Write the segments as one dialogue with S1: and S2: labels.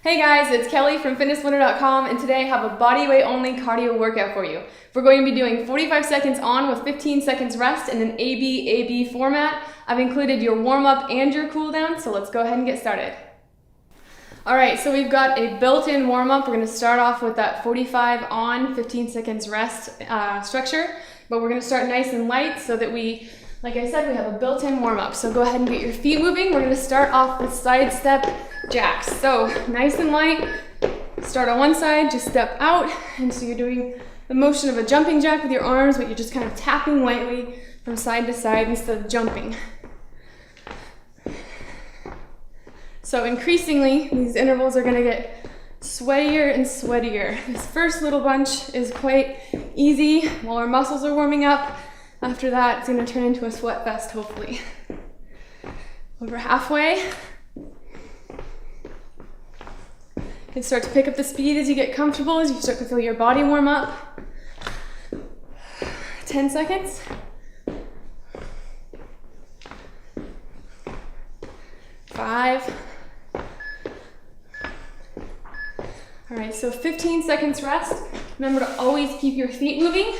S1: Hey guys, it's Kelly from fitnesswinner.com, and today I have a body weight only cardio workout for you. We're going to be doing 45 seconds on with 15 seconds rest in an AB format. I've included your warm-up and your cool down, so let's go ahead and get started. Alright, so we've got a built-in warm-up. We're going to start off with that 45 on, 15 seconds rest structure, but we're going to start nice and light so that we, like I said, we have a built-in warm-up. So go ahead and get your feet moving. We're going to start off with side step jacks. So nice and light, start on one side, just step out, and so you're doing the motion of a jumping jack with your arms, but you're just kind of tapping lightly from side to side instead of jumping. So increasingly, these intervals are gonna get sweatier and sweatier. This first little bunch is quite easy while our muscles are warming up. After that, it's gonna turn into a sweat fest, hopefully. Over halfway. You can start to pick up the speed as you get comfortable, as you start to feel your body warm up. 10 seconds. 5. All right, so 15 seconds rest. Remember to always keep your feet moving.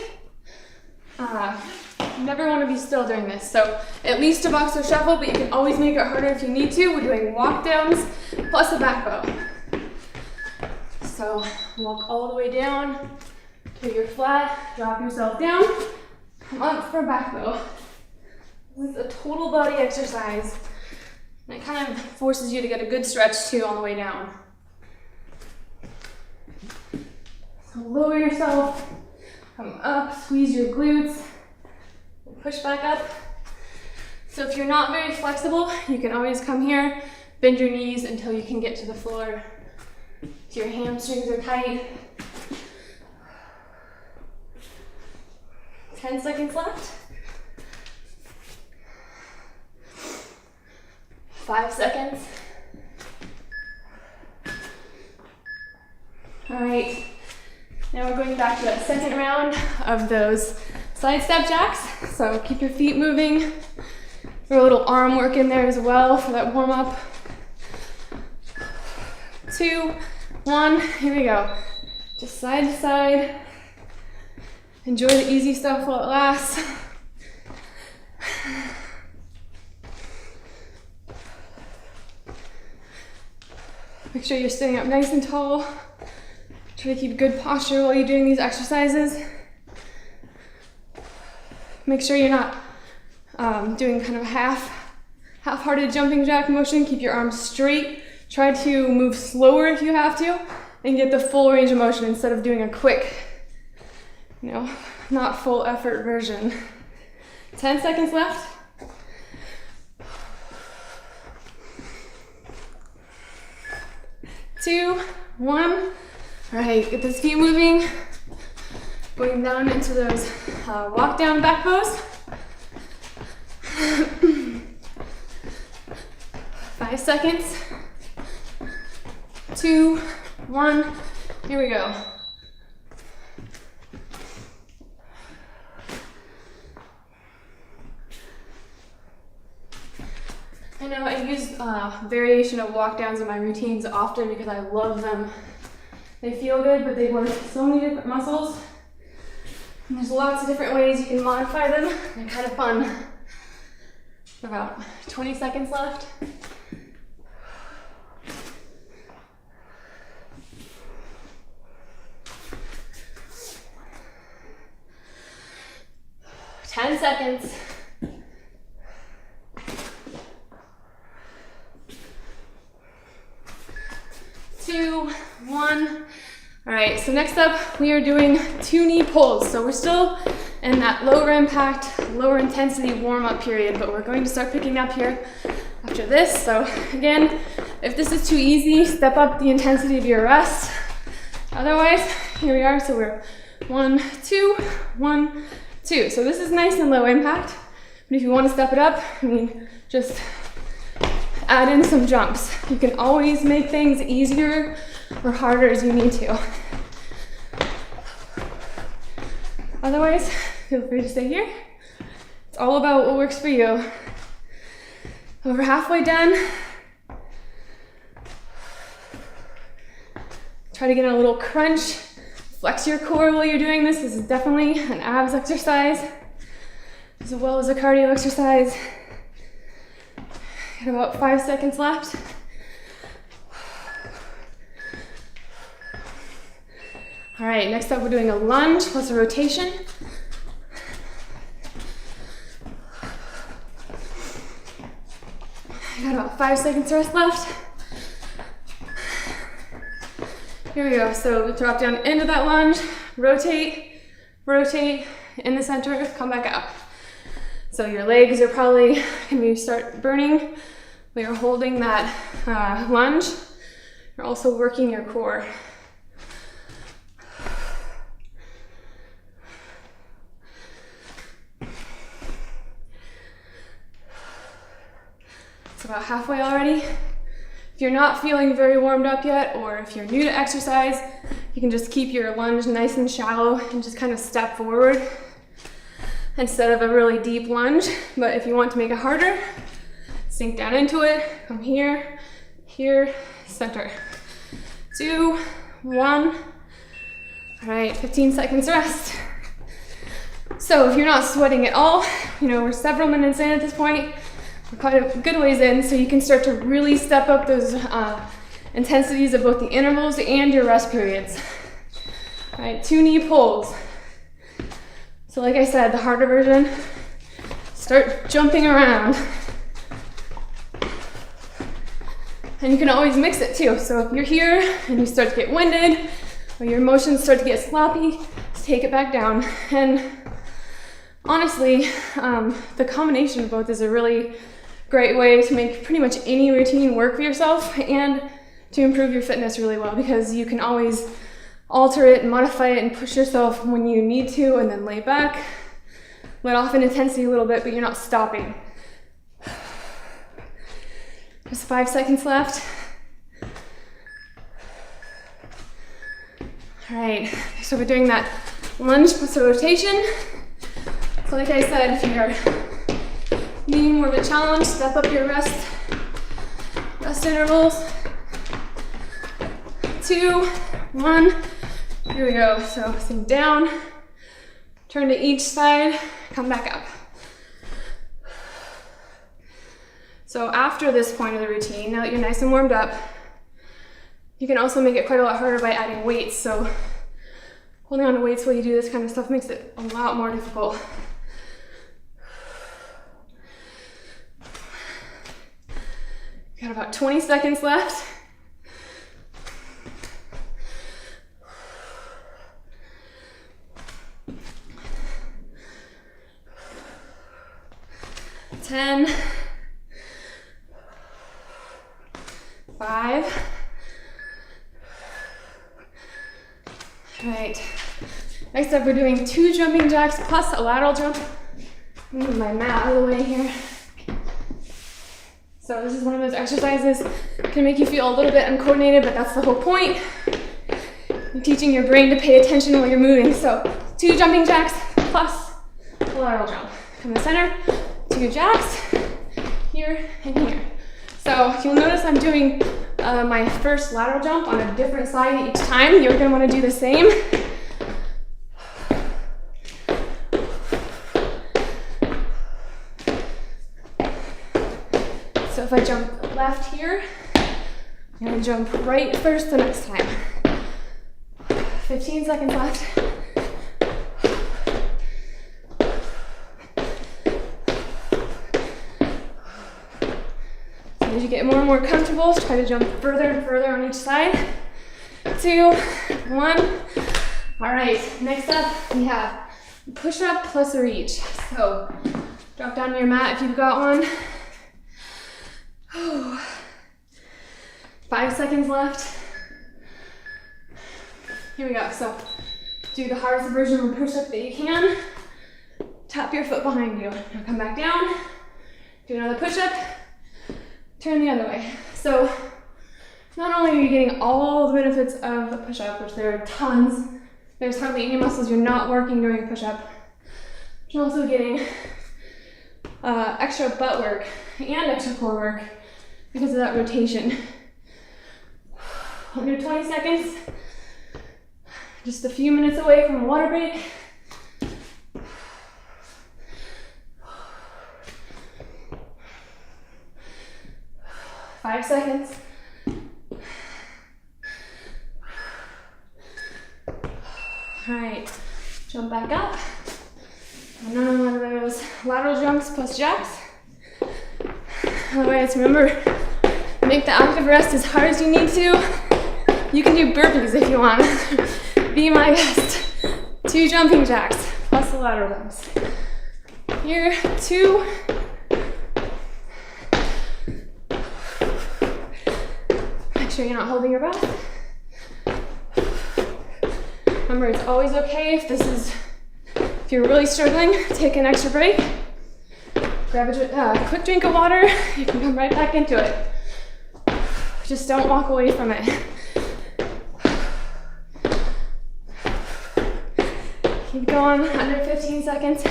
S1: You never want to be still during this. So at least a boxer shuffle, but you can always make it harder if you need to. We're doing walk downs plus a back bow. So walk all the way down till you're flat, drop yourself down, come up for a back bow. This is a total body exercise. And it kind of forces you to get a good stretch too on the way down. So lower yourself, come up, squeeze your glutes, push back up. So if you're not very flexible, you can always come here, bend your knees until you can get to the floor. So your hamstrings are tight. 10 seconds left. 5 seconds. All right, now we're going back to that second round of those side step jacks. So keep your feet moving. Throw a little arm work in there as well for that warm up. 2, 1, here we go. Just side to side. Enjoy the easy stuff while it lasts. Make sure you're sitting up nice and tall. Try to keep good posture while you're doing these exercises. Make sure you're not doing kind of half-hearted jumping jack motion. Keep your arms straight. Try to move slower if you have to, and get the full range of motion instead of doing a quick, not full effort version. 10 seconds left. 2, 1. All right, get those feet moving. Going down into those walk down back pose. 5 seconds. 2, 1, here we go. I know I use variation of walk downs in my routines often because I love them. They feel good, but they work so many different muscles. And there's lots of different ways you can modify them. They're kind of fun. About 20 seconds left. 10 seconds. 2, 1. All right, so next up we are doing 2 knee pulls. So we're still in that lower impact, lower intensity warm-up period, but we're going to start picking up here after this. So again, if this is too easy, step up the intensity of your rest. Otherwise, here we are. So we're 1, 2, 1, 2. So this is nice and low impact, but if you want to step it up, just add in some jumps. You can always make things easier or harder as you need to. Otherwise, feel free to stay here. It's all about what works for you. Over halfway done. Try to get in a little crunch. Flex your core while you're doing this. This is definitely an abs exercise as well as a cardio exercise. Got about 5 seconds left. All right, next up we're doing a lunge plus a rotation. I got about 5 seconds rest left. Here we go, so drop down into that lunge, rotate, rotate, in the center, come back up. So your legs are probably gonna start burning when you're holding that lunge. You're also working your core. It's about halfway already. If you're not feeling very warmed up yet, or if you're new to exercise, you can just keep your lunge nice and shallow and just kind of step forward instead of a really deep lunge. But if you want to make it harder, sink down into it, come here, here, center. 2, 1. All right, 15 seconds rest. So if you're not sweating at all, we're several minutes in at this point, we're quite a good ways in, so you can start to really step up those intensities of both the intervals and your rest periods. All right, 2 knee pulls. So like I said, the harder version, start jumping around. And you can always mix it too. So if you're here and you start to get winded, or your motions start to get sloppy, just take it back down. And honestly, the combination of both is a really great way to make pretty much any routine work for yourself and to improve your fitness really well, because you can always alter it and modify it and push yourself when you need to, and then lay back, let off in intensity a little bit, but you're not stopping. Just 5 seconds left. All right, so we're doing that lunge plus a rotation. So like I said, if you're needing more of a challenge, step up your rest intervals. 2, 1, here we go. So sink down, turn to each side, come back up. So after this point of the routine, now that you're nice and warmed up, you can also make it quite a lot harder by adding weights. So holding on to weights while you do this kind of stuff makes it a lot more difficult. Got about 20 seconds left. Ten, 5. All right, next up we're doing 2 jumping jacks plus a lateral jump. Move my mat out of the way here. So this is one of those exercises that can make you feel a little bit uncoordinated, but that's the whole point. You're teaching your brain to pay attention while you're moving. So 2 jumping jacks plus a lateral jump. From the center, 2 jacks, here and here. So you'll notice I'm doing my first lateral jump on a different side each time. You're gonna wanna do the same. So if I jump left here, I'm gonna jump right first the next time. 15 seconds left. As you get more and more comfortable, try to jump further and further on each side. 2, 1. All right, next up we have push-up plus a reach. So drop down to your mat if you've got one. 5 seconds left. Here we go. So do the hardest version of a push-up that you can. Tap your foot behind you. Now come back down. Do another push-up. Turn the other way. So not only are you getting all the benefits of a push-up, which there are tons, there's hardly any muscles you're not working during a push-up, but you're also getting extra butt work and extra core work because of that rotation. Under 20 seconds. Just a few minutes away from a water break. Five seconds. All right, jump back up. Another one of those lateral jumps plus jacks. Otherwise, remember, make the active rest as hard as you need to. You can do burpees if you want. Be my guest. 2 jumping jacks plus the lateral jumps. Here, 2. Make sure you're not holding your breath. Remember, it's always okay if you're really struggling, take an extra break. Grab a quick drink of water. You can come right back into it. Just don't walk away from it. Keep going, under 15 seconds.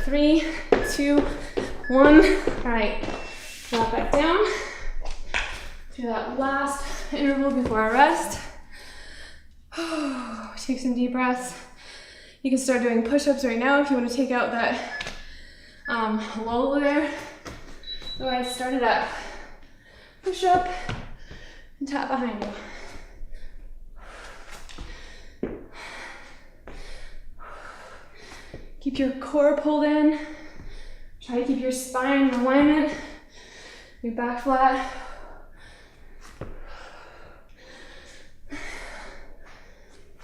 S1: Three, 2, 1. All right, drop back down. Do that last interval before our rest. Take some deep breaths. You can start doing push-ups right now if you want to take out that lull there. Otherwise, start it up. Push up and tap behind you. Keep your core pulled in. Try to keep your spine in alignment. Your back flat.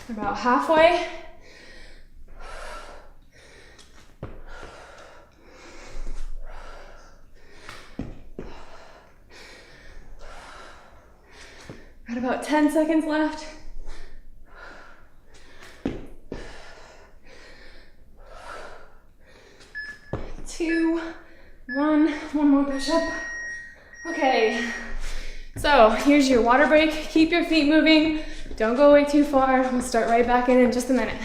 S1: About halfway. Got about 10 seconds left. 2, 1, one more push-up. Okay, so here's your water break. Keep your feet moving. Don't go away too far. We'll start right back in just a minute.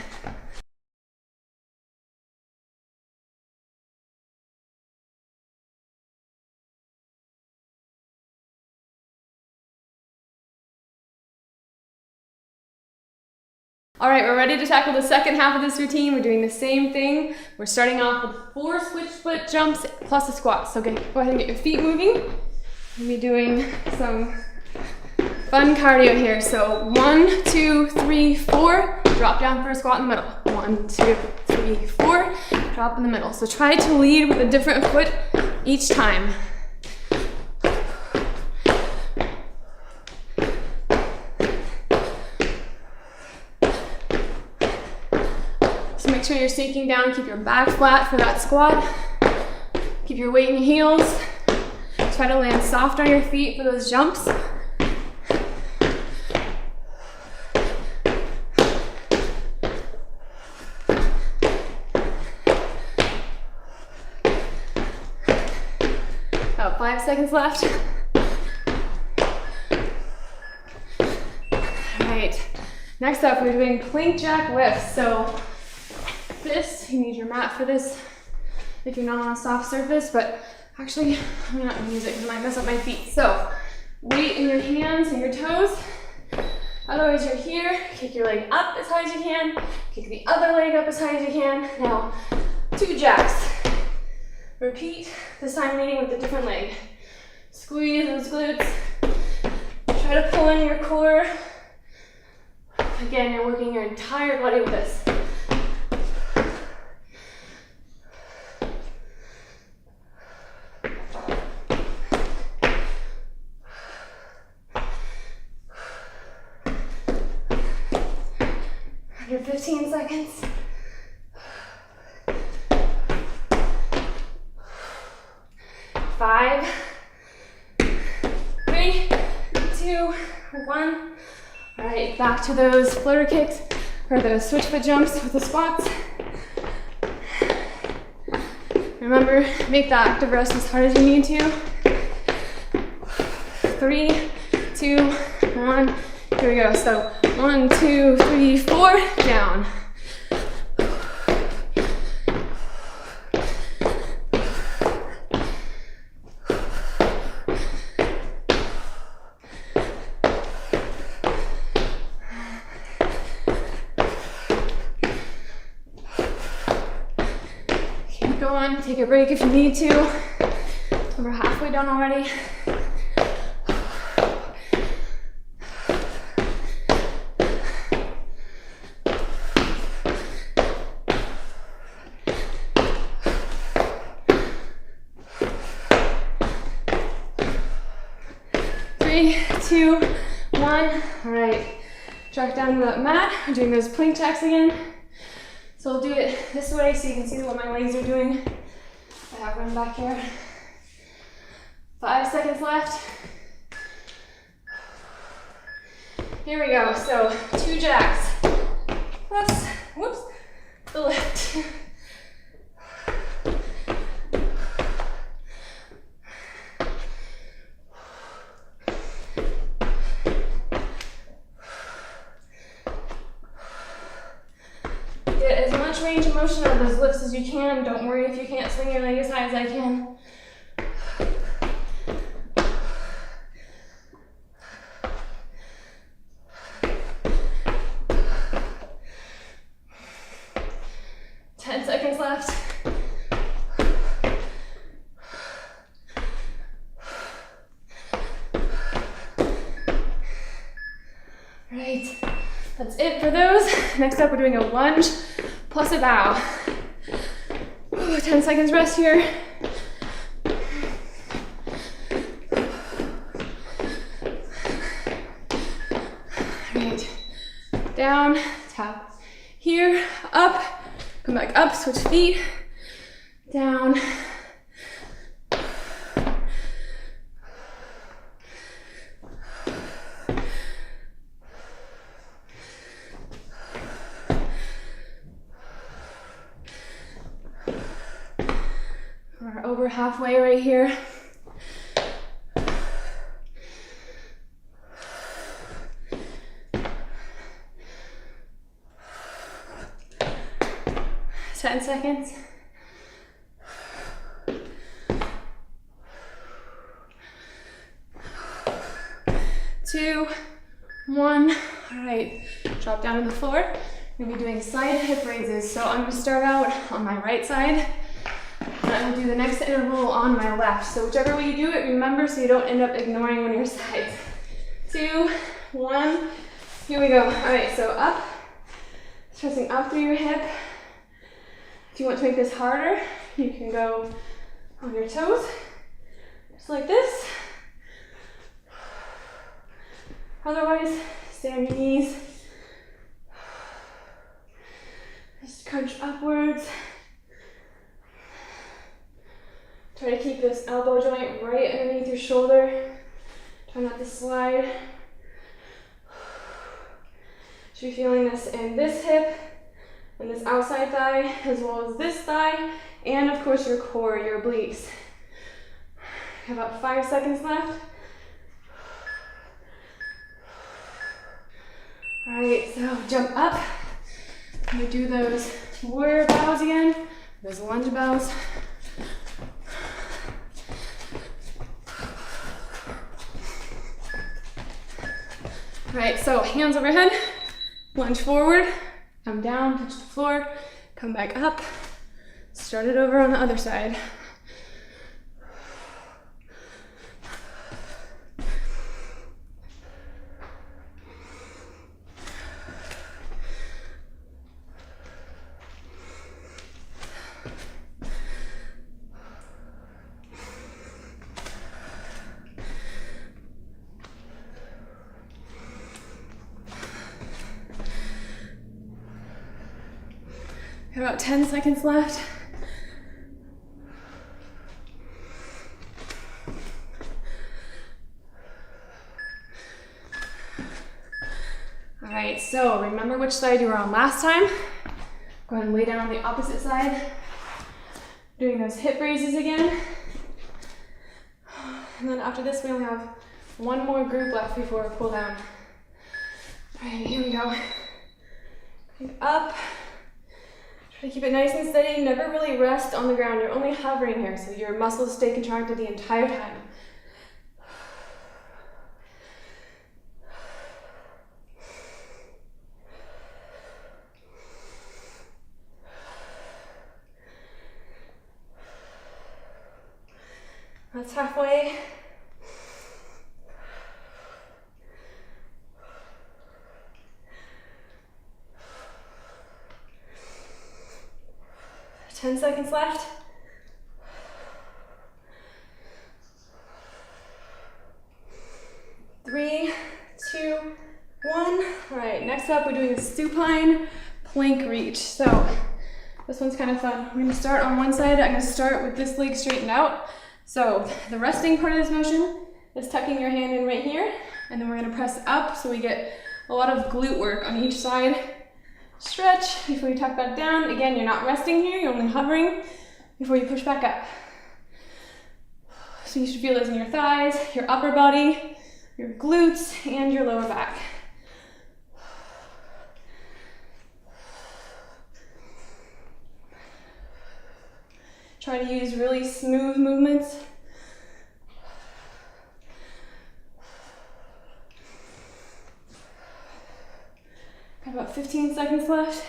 S1: All right, we're ready to tackle the second half of this routine. We're doing the same thing. We're starting off with 4 switch split jumps plus a squat. So go ahead and get your feet moving. We'll be doing some fun cardio here. So 1, 2, 3, 4. Drop down for a squat in the middle. 1, 2, 3, 4. Drop in the middle. So try to lead with a different foot each time. So make sure you're sinking down. Keep your back flat for that squat. Keep your weight in your heels. Try to land soft on your feet for those jumps. About 5 seconds left. All right, next up we're doing plank jack lifts. So this, you need your mat for this if you're not on a soft surface, but actually I'm not gonna use it because I might mess up my feet. So weight in your hands and your toes. Otherwise you're here, kick your leg up as high as you can, kick the other leg up as high as you can. Now 2 jacks. Repeat, this time leading with a different leg. Squeeze those glutes. Try to pull in your core. Again, you're working your entire body with this. Under 15 seconds. 5, 3, 2, 1. All right, back to those floater kicks or those switch foot jumps with the squats. Remember, make the active rest as hard as you need to. 3, 2, 1. Here we go. So 1, 2, 3, 4, down. go on, take a break if you need to. We're halfway done already. Three, two, one. All right, drop down to that mat. We're doing those plank jacks again. So I'll do it this way so you can see what my legs are doing. I have one back here. 5 seconds left. Here we go. So 2 jacks plus, whoops, the lift. Get as much range of motion on those lifts as you can. Don't worry if you can't swing your leg as high as I can. 10 seconds left. Right, that's it for those. Next up, we're doing a lunge plus a bow. 10 seconds rest here. Right, down, tap here, up, come back up, switch feet, down. We're over halfway right here. Ten seconds. 2, 1. All right, drop down to the floor. We're gonna be doing side hip raises. So I'm gonna start out on my right side, and I will do the next interval on my left. So whichever way you do it, remember so you don't end up ignoring one of your sides. 2, 1, here we go. All right, so up, pressing up through your hip. If you want to make this harder, you can go on your toes, just like this. Otherwise, stay on your knees. Just crunch upwards. Try to keep this elbow joint right underneath your shoulder. Try not to slide. Should be feeling this in this hip, and this outside thigh, as well as this thigh, and of course your core, your obliques. Have about 5 seconds left. All right, so jump up. I'm gonna do those warrior bows again, those lunge bows. All right, so hands overhead, lunge forward, come down, touch the floor, come back up, start it over on the other side. Got about 10 seconds left. All right, so remember which side you were on last time. Go ahead and lay down on the opposite side. Doing those hip raises again. And then after this, we only have one more group left before we cool down. All right, here we go. Up. Try to keep it nice and steady, never really rest on the ground. You're only hovering here, so your muscles stay contracted the entire time. That's halfway. Ten seconds left. Three, two, one. All right, next up we're doing a supine plank reach. So this one's kind of fun. We're gonna start on one side. I'm gonna start with this leg straightened out. So the resting part of this motion is tucking your hand in right here, and then we're gonna press up so we get a lot of glute work on each side. Stretch before you tuck back down. Again, you're not resting here, you're only hovering before you push back up. So you should feel this in your thighs, your upper body, your glutes, and your lower back. Try to use really smooth movements. Got about 15 seconds left.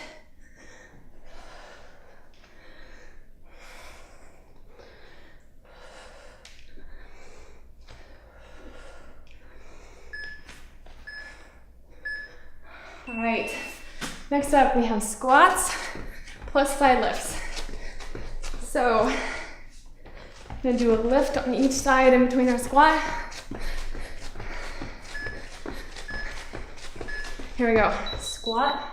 S1: All right, next up we have squats plus side lifts. So I'm gonna do a lift on each side in between our squat. Here we go, squat,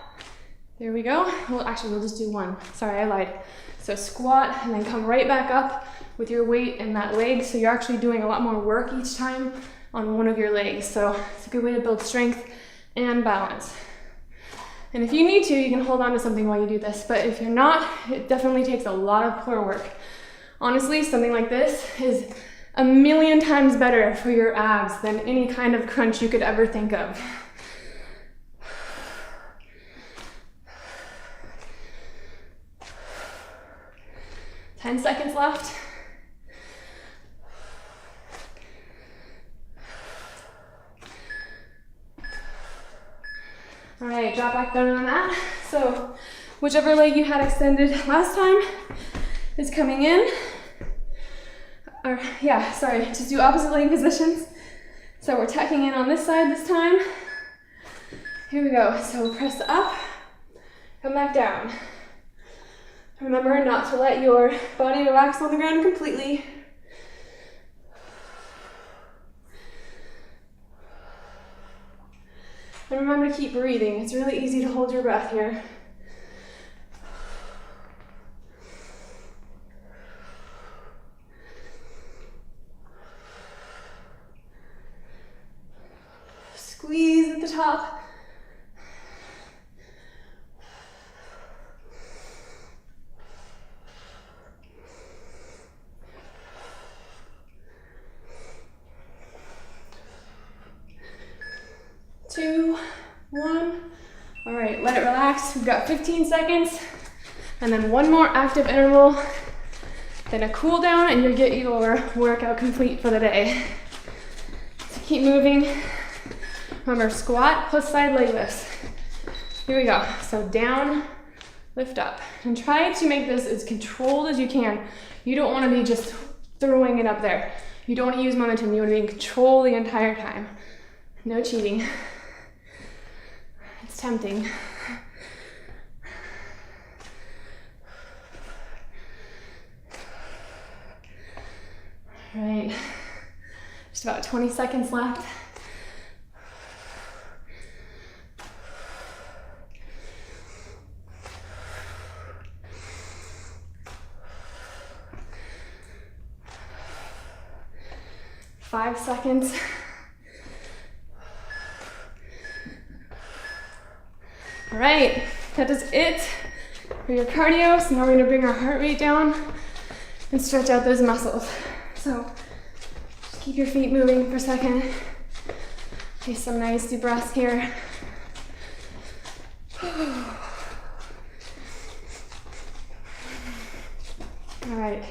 S1: there we go. Well, actually we'll just do one, sorry I lied. So squat and then come right back up with your weight in that leg. So you're actually doing a lot more work each time on one of your legs. So it's a good way to build strength and balance. And if you need to, you can hold on to something while you do this, but if you're not, it definitely takes a lot of core work. Honestly, something like this is a million times better for your abs than any kind of crunch you could ever think of. Ten seconds left. All right, drop back down on that. So whichever leg you had extended last time is coming in. Or yeah, sorry, just do opposite leg positions. So we're tucking in on this side this time. Here we go, so press up, come back down. Remember not to let your body relax on the ground completely. And remember to keep breathing. It's really easy to hold your breath here. Squeeze at the top. Two, one. All right, let it relax. We've got 15 seconds, and then one more active interval, then a cool down, and you'll get your workout complete for the day. So keep moving. Remember, squat plus side leg lifts. Here we go. So down, lift up, and try to make this as controlled as you can. You don't want to be just throwing it up there. You don't want to use momentum. You want to be in control the entire time. No cheating. It's tempting. All right, just about 20 seconds left. Five seconds. All right, that is it for your cardio. So now we're gonna bring our heart rate down and stretch out those muscles. So just keep your feet moving for a second. Take some nice deep breaths here. All right,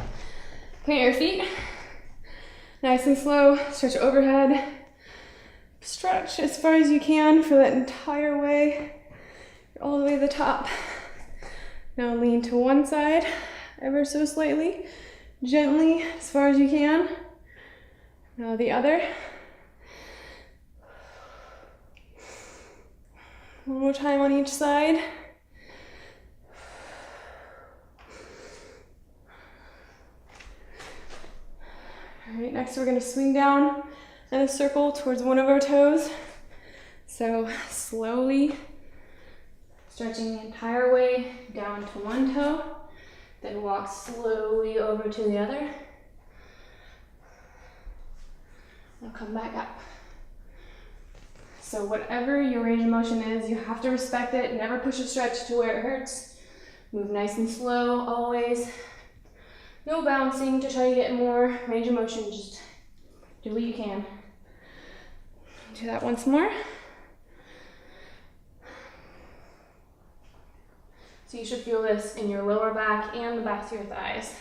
S1: plant your feet. Nice and slow, stretch overhead. Stretch as far as you can for that entire way. You're all the way to the top. Now lean to one side, ever so slightly, gently, as far as you can. Now the other. One more time on each side. All right, next we're gonna swing down in a circle towards one of our toes. So slowly stretching the entire way down to one toe, then walk slowly over to the other. Now come back up. So whatever your range of motion is, you have to respect it. Never push a stretch to where it hurts. Move nice and slow, always. No bouncing to try to get more range of motion. Just do what you can. Do that once more. So you should feel this in your lower back and the backs of your thighs.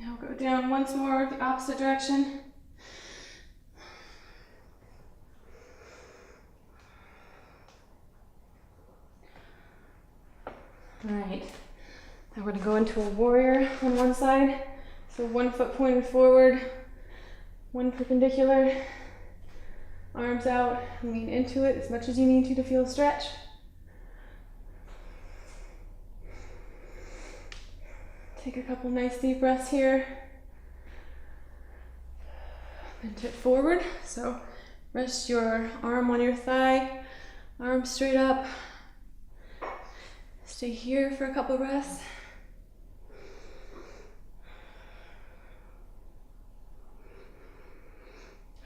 S1: Now go down once more, the opposite direction. All right, now we're gonna go into a warrior on one side. So one foot pointed forward, one perpendicular, arms out, lean into it as much as you need to feel a stretch. Take a couple nice deep breaths here. Then tip forward. So rest your arm on your thigh, arm straight up. Stay here for a couple breaths.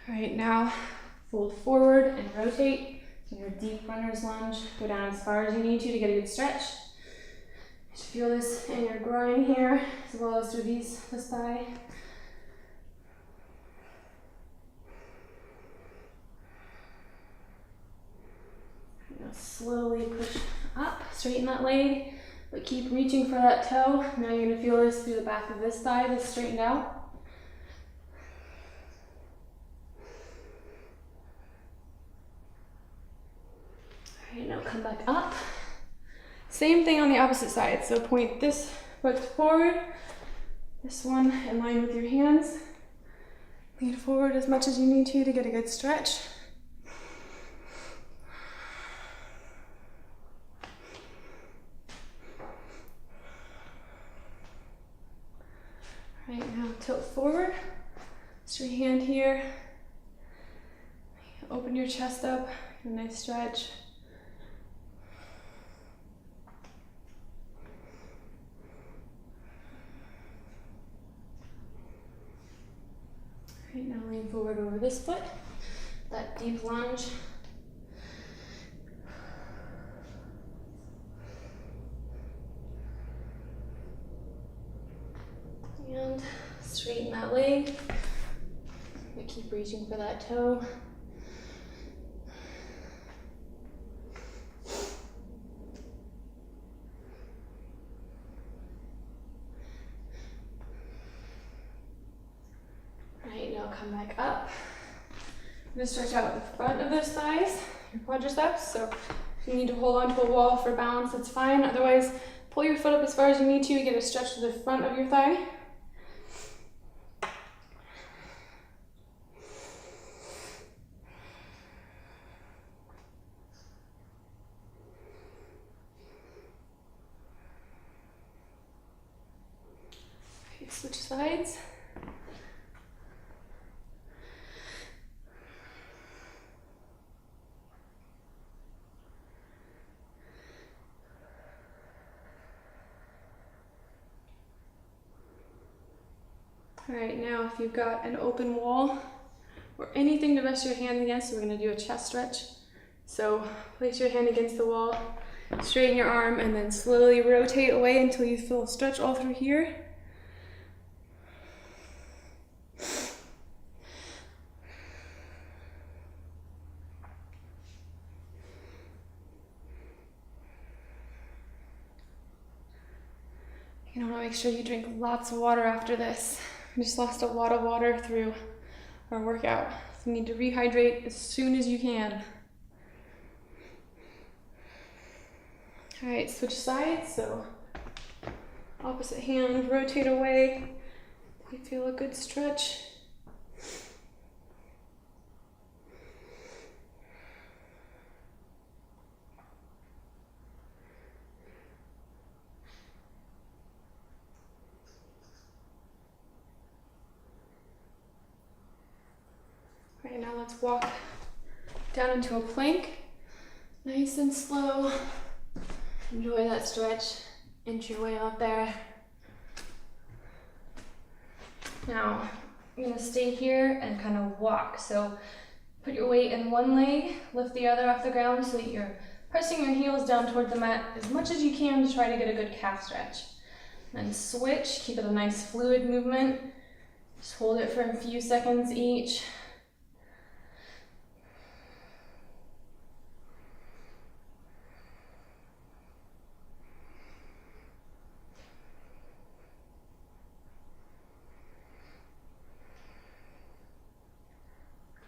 S1: All right, now fold forward and rotate. So your deep runner's lunge. Go down as far as you need to get a good stretch. You should feel this in your groin here, as well as through this thigh. Now slowly push up, straighten that leg, but keep reaching for that toe. Now you're gonna feel this through the back of this thigh that's straightened out. All right, now come back up. Same thing on the opposite side. So point this foot forward, this one in line with your hands. Lean forward as much as you need to get a good stretch. All right, now tilt forward. Straight hand here. Open your chest up, a nice stretch. All right, now lean forward over this foot, that deep lunge. And straighten that leg, but keep reaching for that toe. Come back up. I'm going to stretch out the front of those thighs, your quadriceps. So if you need to hold onto a wall for balance, that's fine. Otherwise, pull your foot up as far as you need to get a stretch to the front of your thigh. Okay, switch sides. All right, now if you've got an open wall or anything to rest your hands against, we're gonna do a chest stretch. So place your hand against the wall, straighten your arm, and then slowly rotate away until you feel a stretch all through here. You're gonna wanna make sure you drink lots of water after this. We just lost a lot of water through our workout. So you need to rehydrate as soon as you can. All right, switch sides. So opposite hand, rotate away, I feel a good stretch. All right, now let's walk down into a plank. Nice and slow. Enjoy that stretch. Inch your way out there. Now, I'm gonna stay here and kind of walk. So put your weight in one leg, lift the other off the ground so that you're pressing your heels down toward the mat as much as you can to try to get a good calf stretch. Then switch, keep it a nice fluid movement. Just hold it for a few seconds each.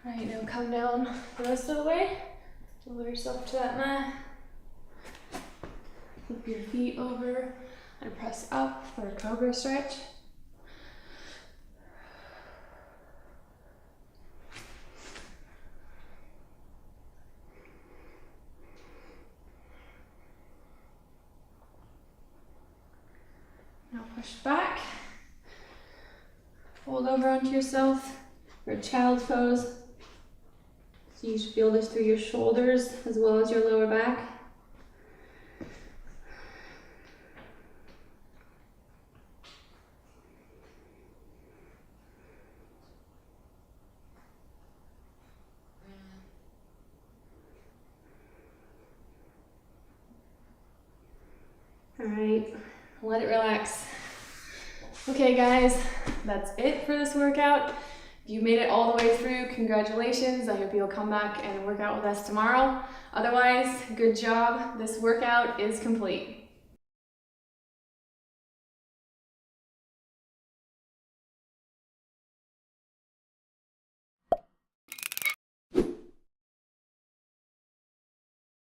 S1: All right, now come down the rest of the way. Lower yourself to that mat. Flip your feet over and press up for a cobra stretch. Now push back. Fold over onto yourself for a child's pose. So you should feel this through your shoulders as well as your lower back. All right, let it relax. Okay guys, that's it for this workout. If you made it all the way through, congratulations. I hope you'll come back and work out with us tomorrow. Otherwise, good job. This workout is complete.